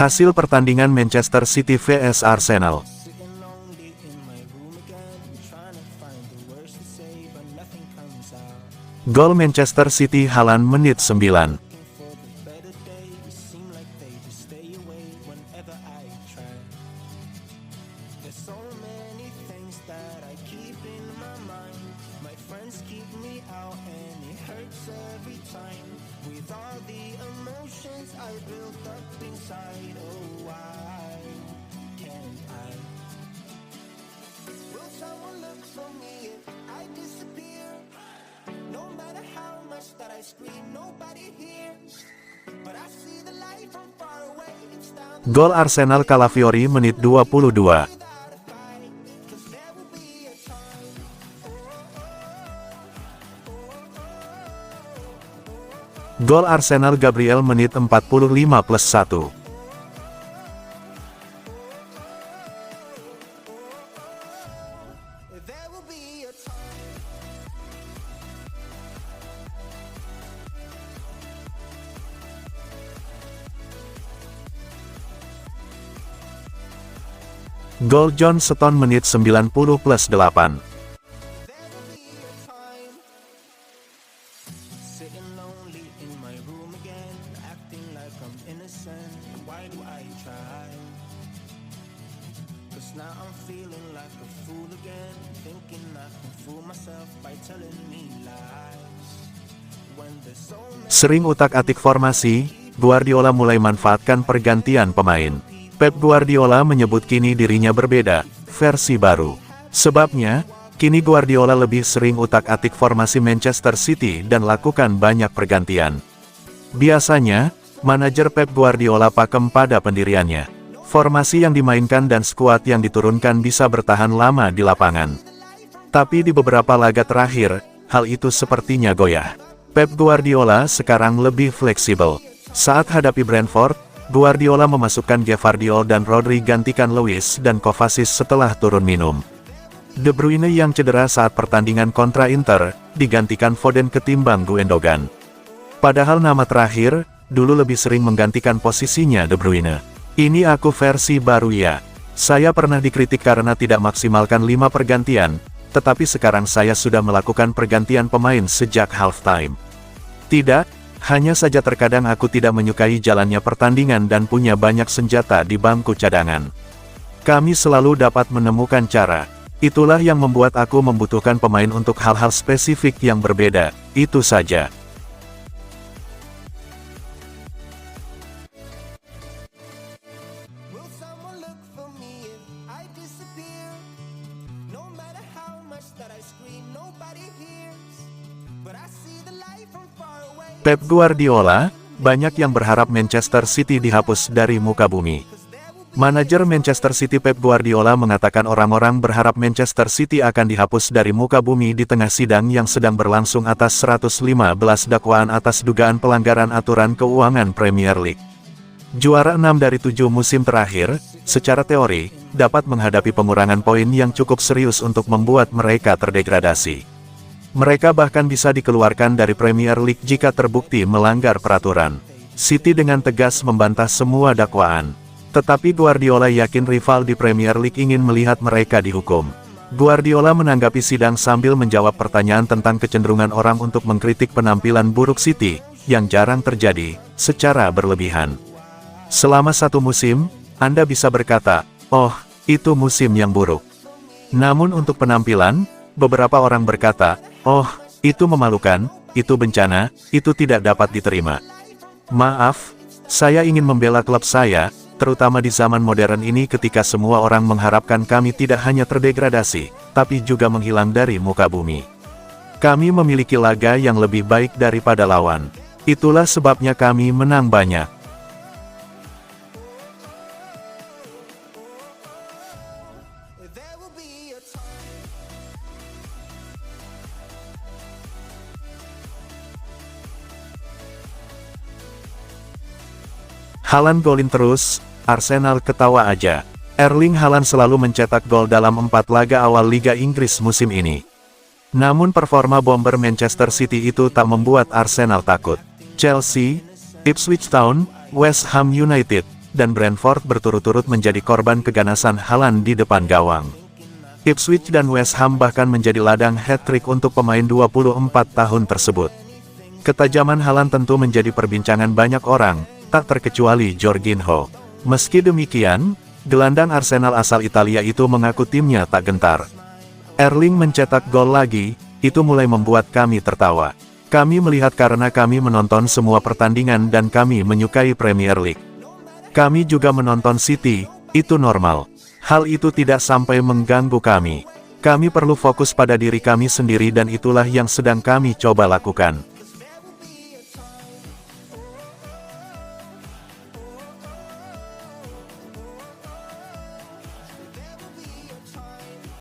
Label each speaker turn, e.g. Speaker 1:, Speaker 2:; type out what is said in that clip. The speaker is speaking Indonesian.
Speaker 1: Hasil pertandingan Manchester City vs Arsenal. Gol Manchester City Haaland menit 9. Gol Arsenal Calafiori menit 22. Gol Arsenal Gabriel menit 45+1. Gol John Stones menit 90+8. Sering utak-atik formasi, Guardiola mulai manfaatkan pergantian pemain. Pep Guardiola menyebut kini dirinya berbeda, versi baru. Sebabnya, kini Guardiola lebih sering utak-atik formasi Manchester City dan lakukan banyak pergantian. Biasanya, manajer Pep Guardiola pakem pada pendiriannya. Formasi yang dimainkan dan skuad yang diturunkan bisa bertahan lama di lapangan. Tapi di beberapa laga terakhir, hal itu sepertinya goyah. Pep Guardiola sekarang lebih fleksibel. Saat hadapi Brentford, Guardiola memasukkan Gvardiol dan Rodri gantikan Lewis dan Kovacic setelah turun minum. De Bruyne yang cedera saat pertandingan kontra Inter, digantikan Foden ketimbang Gundogan. Padahal nama terakhir, dulu lebih sering menggantikan posisinya De Bruyne. Ini aku versi baru ya. Saya pernah dikritik karena tidak maksimalkan 5 pergantian, tetapi sekarang saya sudah melakukan pergantian pemain sejak halftime. Tidak. Hanya saja terkadang aku tidak menyukai jalannya pertandingan dan punya banyak senjata di bangku cadangan. Kami selalu dapat menemukan cara. Itulah yang membuat aku membutuhkan pemain untuk hal-hal spesifik yang berbeda, itu saja. Pep Guardiola, banyak yang berharap Manchester City dihapus dari muka bumi. Manajer Manchester City Pep Guardiola mengatakan orang-orang berharap Manchester City akan dihapus dari muka bumi di tengah sidang yang sedang berlangsung atas 115 dakwaan atas dugaan pelanggaran aturan keuangan Premier League. Juara 6 dari 7 musim terakhir, secara teori, dapat menghadapi pengurangan poin yang cukup serius untuk membuat mereka terdegradasi. Mereka bahkan bisa dikeluarkan dari Premier League jika terbukti melanggar peraturan. City dengan tegas membantah semua dakwaan. Tetapi Guardiola yakin rival di Premier League ingin melihat mereka dihukum. Guardiola menanggapi sidang sambil menjawab pertanyaan tentang kecenderungan orang untuk mengkritik penampilan buruk City, yang jarang terjadi, secara berlebihan. Selama satu musim, Anda bisa berkata, "Oh, itu musim yang buruk." Namun untuk penampilan, beberapa orang berkata, "Oh, itu memalukan, itu bencana, itu tidak dapat diterima." Maaf, saya ingin membela klub saya, terutama di zaman modern ini ketika semua orang mengharapkan kami tidak hanya terdegradasi, tapi juga menghilang dari muka bumi. Kami memiliki laga yang lebih baik daripada lawan. Itulah sebabnya kami menang banyak. Haaland golin terus, Arsenal ketawa aja. Erling Haaland selalu mencetak gol dalam 4 laga awal Liga Inggris musim ini. Namun performa bomber Manchester City itu tak membuat Arsenal takut. Chelsea, Ipswich Town, West Ham United, dan Brentford berturut-turut menjadi korban keganasan Haaland di depan gawang. Ipswich dan West Ham bahkan menjadi ladang hat-trick untuk pemain 24 tahun tersebut. Ketajaman Haaland tentu menjadi perbincangan banyak orang, tak terkecuali Jorginho. Meski demikian, gelandang Arsenal asal Italia itu mengaku timnya tak gentar. Erling mencetak gol lagi, itu mulai membuat kami tertawa. Kami melihat karena kami menonton semua pertandingan dan kami menyukai Premier League. Kami juga menonton City, itu normal. Hal itu tidak sampai mengganggu kami. Kami perlu fokus pada diri kami sendiri dan itulah yang sedang kami coba lakukan.